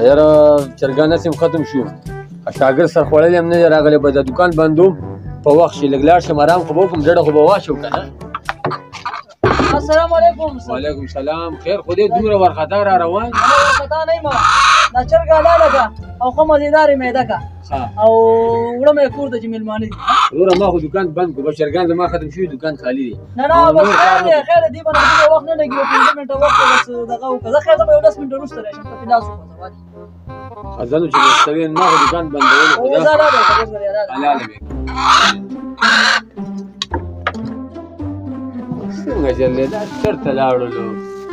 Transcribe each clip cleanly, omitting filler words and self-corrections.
یاره چرګان هسې ختم شو شاګرد سر خوړلی هم نه دی راغلی به د دوکان بندوم په وخت چې لږ لاړ شم ارام خو به وکړم ډډه خو به واچو که نه. السلام علیکم. وعلیکم سلام. خیر خو دې دومره وارخطا را روان؟ وارخطا نه یم، دا چرګ حلاله که او ښه مزېدارې معده که او وړه مې کور ته چې مېلمانه دي. وروره ما خو دوکان بند کړو، بس چرګان زما ختم شوي دوکان خالي دی. نه نه بس خیر دی خیر دی، دې باندې دومره وخت نه لګي، 15 منټه وخت بس دغه وکړه. زه خیر زه به یو 10 منټه وروسته راشم ته پلاس وکړم. ځانو چې مستوي ما خو دوکان بندولو حلاله وي. څنګه چلې دا چېرته لاړلو؟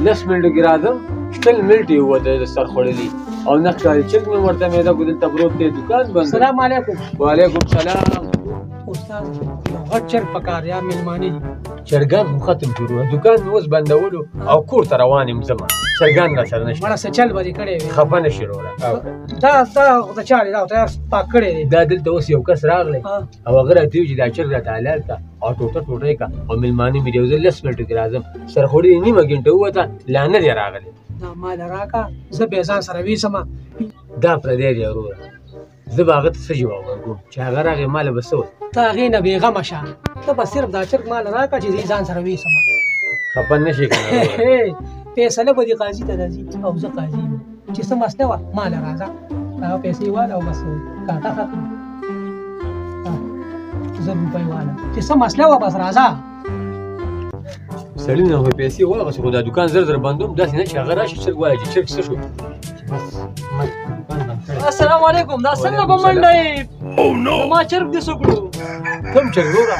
10 منټو کې راځم شل منټ یې ووته د سر خوړلي او نه ښکاري چرګ مې ورته معده کړو دلته پروت دی دوکان بند. السلام علیکم. وعلیکم سلام. استاد یو غټ چرګ پکار یا مېلمانه دي. چرګان خو ختم شروع دوکان مې اوس بندولو او کور ته روان یم زما چرګان را سره نشته. مړه څه چل به دې کړی وي؟ خفه نه شي وروره. دا د چا دی دا ته پاک کړی دی؟ دا دلته اوس یو کس راغلی او هغه راته وایي چې دا چرګ راته حلال کړه او ټوټه ټوټه یې کړه او مېلمانه مې دی یو ځل 10 منټو کې راځم سرخوړي نیمه ګنټه ووته لا نه دی راغلی. دا مال راکړه زه بیا ځان سره ویسم. دا پردی دی وروره، زه به هغه ته څه جواب ورکړم چې هغه راغی ماله به څه وکړم؟ ته هغې نه بېغمه شه، ته به صرف دا چرګ مال راکړه چې زه ځان سره ویسم. خفه نه شي که نه. فیصله به دې قاضي ته راځي او زه قاضي یم چې څه مسله وه ماله راځه هغه پیسې واله او بس کاټه ختم 1000 روپۍ واله چې څه مسله وه بس راځه. سړي نه خو پیسې واغسې خو دا دوکان زر زر بندوم داسې نه چې هغه راشي چرګ وایي چې چرګ څه شو. السلام علیکم. دا څنګه په منډه یې زما چرګ دې څه کړو؟ کوم چرګ وروره؟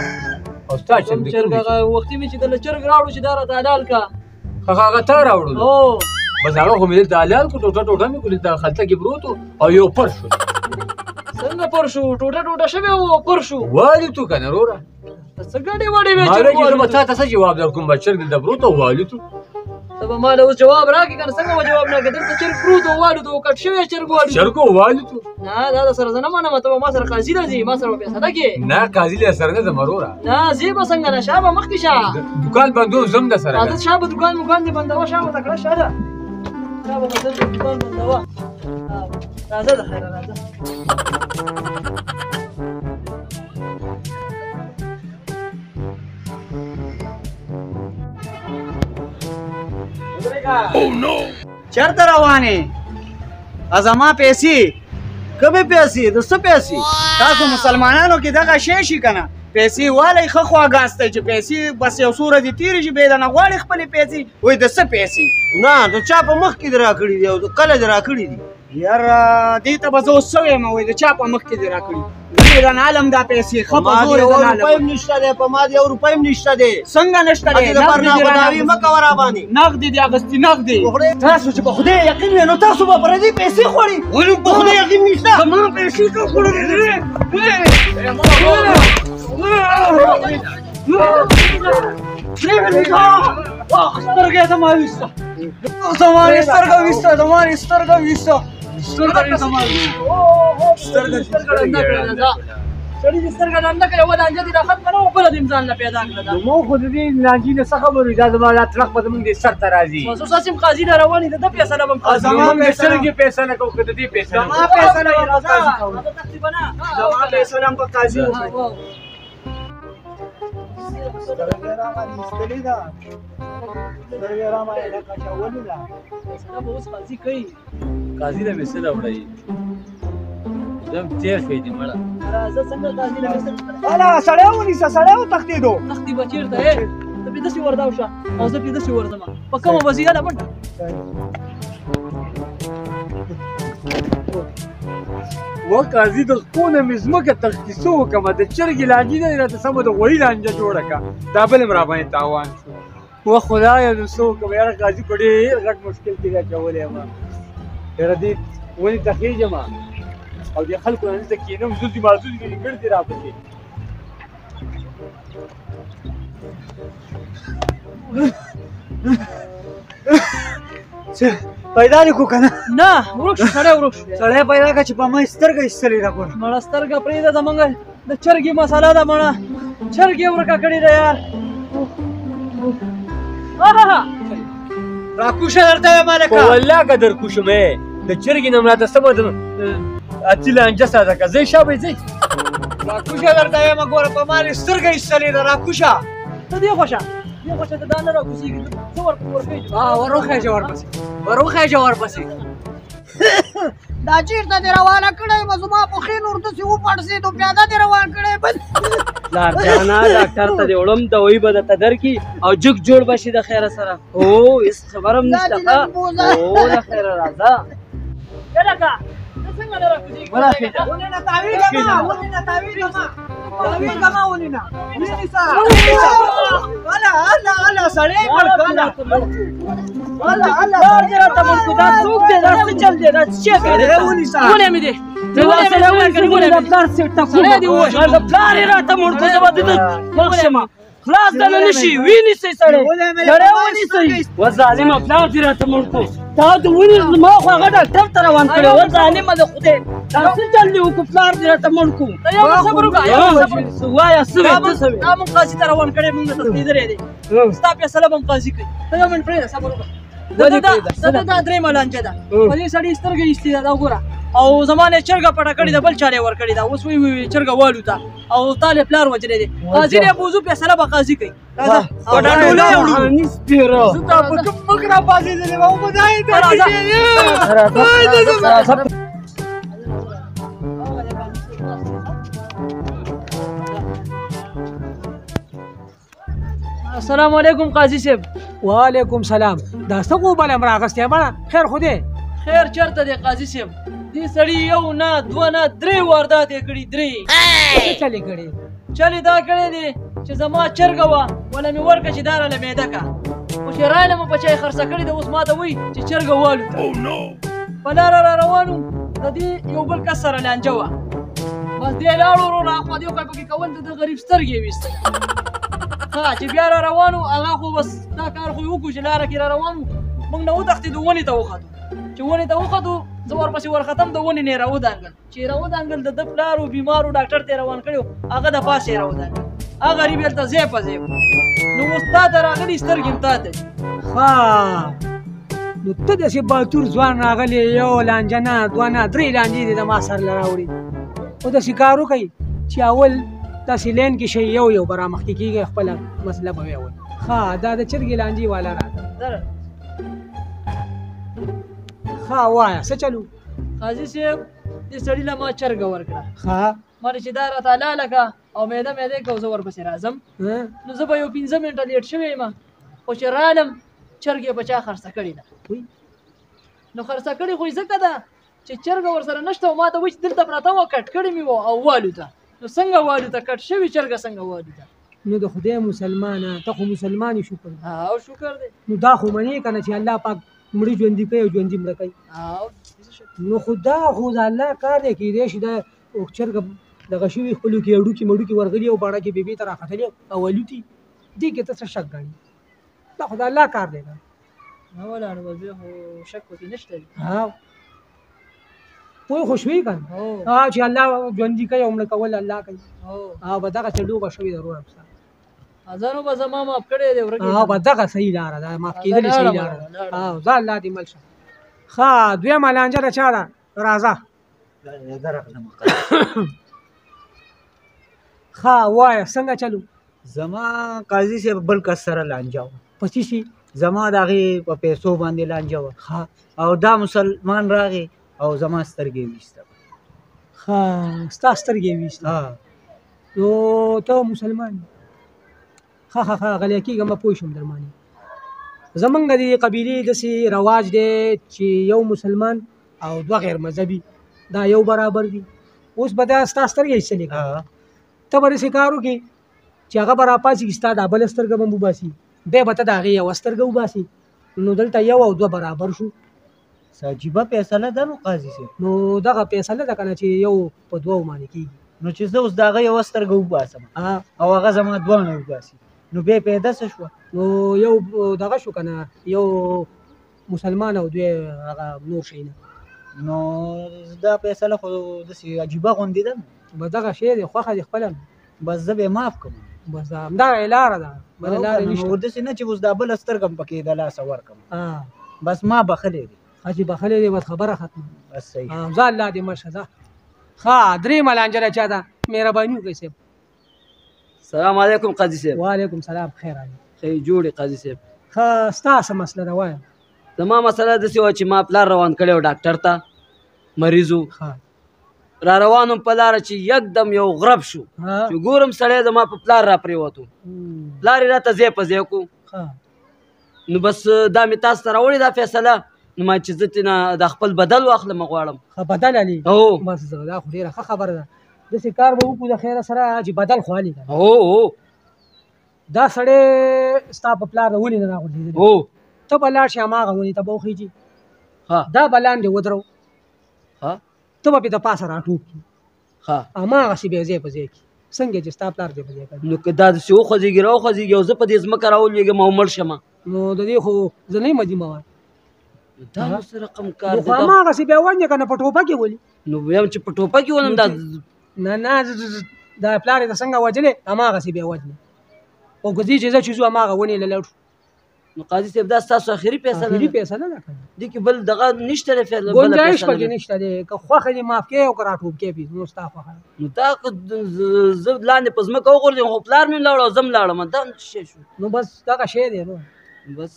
او ستا چرګ دې کوم هغه وختي مې چې دله چرګ راوړو چې دا راته حلال که هغه تا راوړلو بس هغه خو مې دلته حلال کړو ټوټه ټوټه مې کړو دلته خلطه کې پروت و او یو پر شو. څنګه پر شو؟ ټوټه ټوټه شوی و پر شو؟ والوتو که نه وروره څه ګډې وډې وې ما وایي چې زه به تا ته څه جواب درکړم به چرګ دلته پروت او والوتو. ته به ما له اوس جواب راکړې که نه څنګه به جواب نه کړې؟ دلته چرګ پروت و والوتو کټ شوی چرګ والوتو. چرګ والوتو؟ نه دا سره زه نه منم. ته به ما سره قاضي راځي ما سره به فیصله کې؟ نه قاضي له سره نه ځم وروره. نه ځې به څنګه نه شا به مخکې شه دوکان بندوم ځم د سره راځه شا به دوکان دې بندوه شا به تکړه شه ده شا به زه دوکان بندوه راځه د خیره راځه. چرته روانې؟ زما پیسې؟ کومې پیسې؟ د څه پیسې؟ تاسو مسلمانانو کې دغه شی شي که نه؟ پیسې والی ښه خواږاستئ چې پیسې بس یو څو ورځې تېرې شي بیا یې درنه غواړي خپلې پیسې وایي د څه پیسې؟ نه د چا په مخ کې دې راکړي دي او کله دې راکړي دي؟ یاره دې ته به زه اوس څه ویم وایي د چا په مخ کې دې راکړي دې درنه علم دا پیسې ښه په زور یې درنه روپۍ هم نشته دی په ما د 1 روپۍ هم نشته دی. څنګه نشته دی؟ د برنامه‌داري مه کوه راباندې. نغدې دې اخیستي نغدې. تاسو چې په خدای یقین وي نو تاسو به پردي پیسې خوړئ. ولې په خدای یقین نشته؟ زما پیسې ته خوړلې سترګې زما ویسته زما سترګه ویسته زما سترګه ویسته سترګه زما سترګه ډنډه کړې ده سړي دې سترګه ډنډه کړې وه لانجه دې را ختمه نه وه بله دې ځان له پیدا کړه ده. نو خو د دې لانجې نه څه خبر وي دا زما دا تلق به زمونږ دې سر ته راځي. بس اوس هسې قاضي نه روان د ده فیصله به زما د سترګې فیصله کوو که د دې فیصله زما فیصله به په قاضي کوو. تقریبا زما فیصله هم په قاضي وکړئ. سترګې راباندې ایستلې ده سترګې راباندې ډکه اچولې ده. فیصله به اوس قاضي کوي. قاضي له مې څه راوړی زم تېر شوی دي مړه. راځه څنګه قاضي له فیصله اله سړی ونیسه سړی وتښتېدو. تختې به چېرته یې ته پرې داسې ورداو شه او زه پرې داسې ورځمه په کومه به زیاده پټه و قاضي د خپو نه مې ځمکه تښتي څه وکړمه د چرګې لانجې نه راته سمه د غوړي لانجه جوړه کړه دا بل هم راباندې تاوان شو. و خدایه نو څه وکړم یاره قاضي په ډېر غټ مشکل کې راچولی یم. یاره دې ونې ته خېږم او دې خلکو نه دلته کښېنم زوزي مازوزي دې ګرځي راپسې. پیدا دې کړو که نه؟ نه ورک شو سړی ورک شو. سړی پیدا کړه چې په ما یې سترګه ایستلې ده ګوره. مړه سترګه پرېږده زمونږ د چرګې مساله ده مړه چرګ یې ورکه کړې ده یار. راکوشه درته یم هلکه. په والله که درکوشم د چرګې نه مراته سمه ده اتي لانجه ساده که ځئ شا به ځئ راکوشه درته یم ګوره په ما دې سترګه ایستلې ده راکوشه ته دې خوښه ته دا نه راکوزېږي څه ورکوې وروخیژه ورپسې وروخیژه ورپسې دا چیرته دې روانه کړی به زما پښې نور داسې وپړسېدو پیاده دې روان کړی بل پلار جانه ډاکټر ته دې وړم دوایي به درته درکړي او جګ جوړ به شي د خیره سره او هېڅ خبره هم نشته ښه او د خیره راځه ونینا تاویږه ما ونینا ونیسه اله سړی پلار دې راته مړ کړو دا څوک دی دا څه چل دی دا څه کوي ولې مې دی پلار یې راته مړ کړو زه به دې ته مخ شمه خلاص دنه نشي ونیسئ سړی سړی ونیسئ و ظالمه پلار دې راته مړ کړو تا د ونې زما خو هغه ډاکټر ته روان کړی و ظالمه د خدای دا څه چل دی وکړو پلار دې راته مړ کړو وایه څه وې څه وې دا مونږ قاضي ته روان کړی مونږ ته تسلیدلی دی ستا فیصله به هم قاضي کوي ته یو منټ پرېږده صبر وکړه دا درېیمه لانجه ده په دې سړي سترګه ایستې ده دا وګوره او زما نه چرګه پټه کړې ده بل چا یې ورکړې ده اوس وایي چرګه والوته او تا یې پلار وجلی دی قاضي نه بوځو فیصله به قاضي کوي راځه په ډاډوله وړو سپېره زه تا په کوم مخ راپاڅېدلې وم خدای ته السلام علیکم قاضي صاحب وعلیکم سلام دا څه غوبلم راغستی بړه خیر خو دی خیر چېرته دی قاضي صاحب دې سړي یو نه دوه نه درې واردات یې کړي درې څه چلې کړې چل دا کړی دی چې زما چرګه وه وله مې ورکړه چې دا راله معده که خو چې رانه مو په چا یې خرڅه کړې ده اوس ما ته وایي چې چرګه والوته په لاره را روان وم د دې یو بل کس سره لانجه وه بس دې لاړو ورو راخوا دې خوا پکې کول د غریب سترګې یې ویستلې ها چې بیا را روان وو هغه خو بس دا کار خو یې وکړو چې لاره کې را روان وو موږ نه وتښتېدو ونې ته وختو چې ونې ته وختو زه ورپسې ورختم د ونې نه یې راودانګل چې یې راودانګل د ده پلار و بیمار و ډاکټر ته یې روان کړی و هغه د پاسه یې راودانګل هغه غریب یې هلته ځای په ځای نو اوس تا ته راغلي سترګې هم تا ته دي ښه نو ته داسې باتور ځوان راغلی یو لانجه نه دوه نه درې لانجې دي د ما سر له راوړي خو داسې کار وکړئ چې اول داسې لین کې شئ یو یو به رامخکې کېږي خپله مسله به ویې اول ښه دا د چرګې لانجې والا راته ښه وایه څه چلو قاضي صاحب دې سړي له ما چرګه ورکړه ښه ما چې دا راته حلاله کړه او معده معده یې که زه ورپسې راځم نو زه به یو 15 منټه لیټ شوی یم خو چې رالم چرګ یې په چا خرڅه کړې ده نو خرڅه کړې خو یې ځکه ده چې چرګه ورسره نشته او ما ته وایي چې دلته پرته وه کټ کړې مې وه او والوته نو څنګه والوته کټ شوې چرګه څنګه والوته نو د خدای مسلمانه ته خو مسلمان یې شکر او شکر دی نو دا خو منې که نه چې الله پاک مړي ژوندي کوي او ژوندي مړه کوي نو خو دا خو د الله کار دی کېدای شي دا چرګه دغه شوي خپلو کې اډوکي مډوکي ورغلي او باڼه کې بېبې ته راختلي او الوتي دې کې ته څه شک ګڼي دا خو د الله کار دی نه ولاړ به بیا خو شک پکې نشته دی ها پوه خو شوې که نه چې الله ژوندي کوي او مړه کول الله کوي به دغه څه لوبه شوې ده وروره ستا ځانو به زما معاف کړی دی ورکې به دغه صحیح لاره ده معاف کېدلې صحیح لاره ده ځه الله دې مل شه ښه دویمه لانجه د چا ده راځه ښه وایه څنګه چلو زما قاضي صاحب بل کس سره لانجه وه په څه شي زما د هغې په پیسو باندې لانجه وه او دا مسلمان راغی او زما سترګې ویسته ښه ستا سترګې ویسته نو ته مسلمان ښه غلی کېږه ما پوه شوم درمانې زمونږ د دې قبیلې داسې رواج دی چې یو مسلمان او دوه غیر مذهبي دا یو برابر دي اوس به دا ستا سترګې ایستلې که ته به داسې کار وکړې چې هغه به راپاڅېږي ستا دا بله سترګه به وباسي بیا به ته د هغې یوه سترګه وباسي نو دلته یو او دوه برابر شو عجیبه فیصله ده نو قاضي صاحب نو دغه فیصله ده که نه چې یو په دوه معنی کېږي نو چې زه اوس د هغه یوه سترګه وباسم او هغه زما دوه نه وباسي نو بیا پیدا څه شوه نو یو دغه شو که نه یو مسلمان او دوی هغه نور شی نه نو دا فیصله خو داسې عجیبه غوندې ده بس دغه شی دی خوښه دې خپله بس زه به یې معاف کړم بس همدغه لاره ده بله لارې نشته داسې نه چې اوس دا بله سترګه م پکې د لاسه ورکړم بس ما بخلی دی حاجي بخلې دې بس خبره ختمه بس صحیح ځه الله دې مشه ځه ښه درېیمه لانجه چا ده مهرباني وکړئ صاحب السلام علیکم قاضي صاحب وعلیکم سلام خیر علي خیر جوړې قاضي صاحب ښه ستا څه مسله ده وایه زما مسله داسې وه چې ما پلار روان کړی و ډاکټر ته مریض و ښه را روان وم په لاره چې یکدم یو غرب شو ها چې ګورم سړی زما په پلار را پرېوتو پلار یې راته ځای په ځای کړو ښه نو بس دا مې تاسو ته راوړې دا فیصله نو ما چې زه ترېنه دا خپل بدل واخلم غواړم ښه بدل علي هو بس زه دا خو ډېره ښه خبره ده داسې کار به وکړو د خیره سره چې بدل خو علي ده هو دا سړی ستا په پلار د ونې نه راغورځېدلی هو ته به لاړ شې هماغه ونې ته به وخیږي ها دا به لاندې ودرو ها ته به پې د پاسه راټوپ کړي ها هماغسې به یې ځای په ځای کړي څنګه چې ستا پلار ځای په ځای کړي نو که دا داسې وخوځېږي راوخوځېږي او زه په دې ځمکه راولوېږم او مړ شم نو د دې خو زه نه یم مدیمه وایه دا نو څه رقم کار نو دی خو هماغسې بیا ونې که نه په ټوپه کې ولي نو ویم چې په ټوپه کې ونم دا نه نه دا پلار یې د څنګه وجلې هماغسې بیا وجلې او که ځي چې زه چې ځو هماغه ونې له لټو نو قاضي صاحب دا ستاسو اخري فیصله آخري ده فیصله ده که نه دې کې بل دغه نشته دی بله ګنجایش فیصله پکې ده. نشته دی که خوښه دې معاف کې او که راټوپ کې پې نو ستا خوښه ده نو دا که زه لاندې په ځمکه وغورځېم خو پلار مې لاړ او زه هم لاړم دا څه شی شو نو بس دغه شی دی نو بس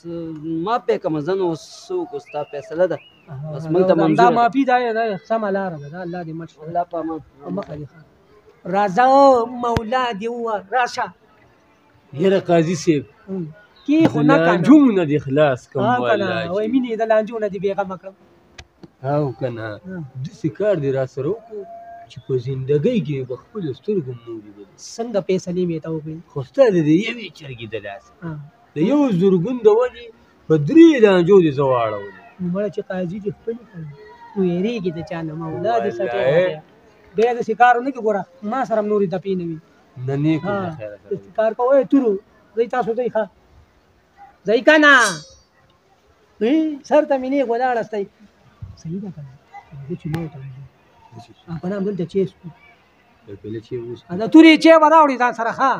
ما پې کړمه زه نو څه وکړو ستا فیصله ده بس موږ ته دا منظوره ده. معافي دا سمه لاره ده دا الله دې مل شي الله په امان مخه دې ښه راځه مولا دې ووه راشه یاره قاضي صاحب کې خو نه کنه لانجو نه دې خلاص کړم ها کنه والله وایي مینې د لانجو نه دې بېغمه کړم او که نه داسې کار دې را سره وکړو چې په زندګۍ کې به خپلو سترګو مو ولیدل څنګه فیصلې مې ته وکړې خو ستا د دې یوې چرګې د لاسه د یو زرګون د ونې په 3 لانجو دې زه واړولې نو مړه چې قاضي دې خپلې کړي نو یېرېږي د چا نه مولا دې والله. سټې بیا داسې کار ونه کړي ګوره ما سره هم نورې دپې نه وي نه نیکو ها نه خیره داسې کار کوه تورو ځئ تاسو ځئ ښه ځئ که نه سر ته مې نیغ ولاړستی صحیح ده که نه زه چې ما ورته وایي په نام دلته چیس کړو پهله چې اوس دا تورې چای به راوړي ځان سره ښه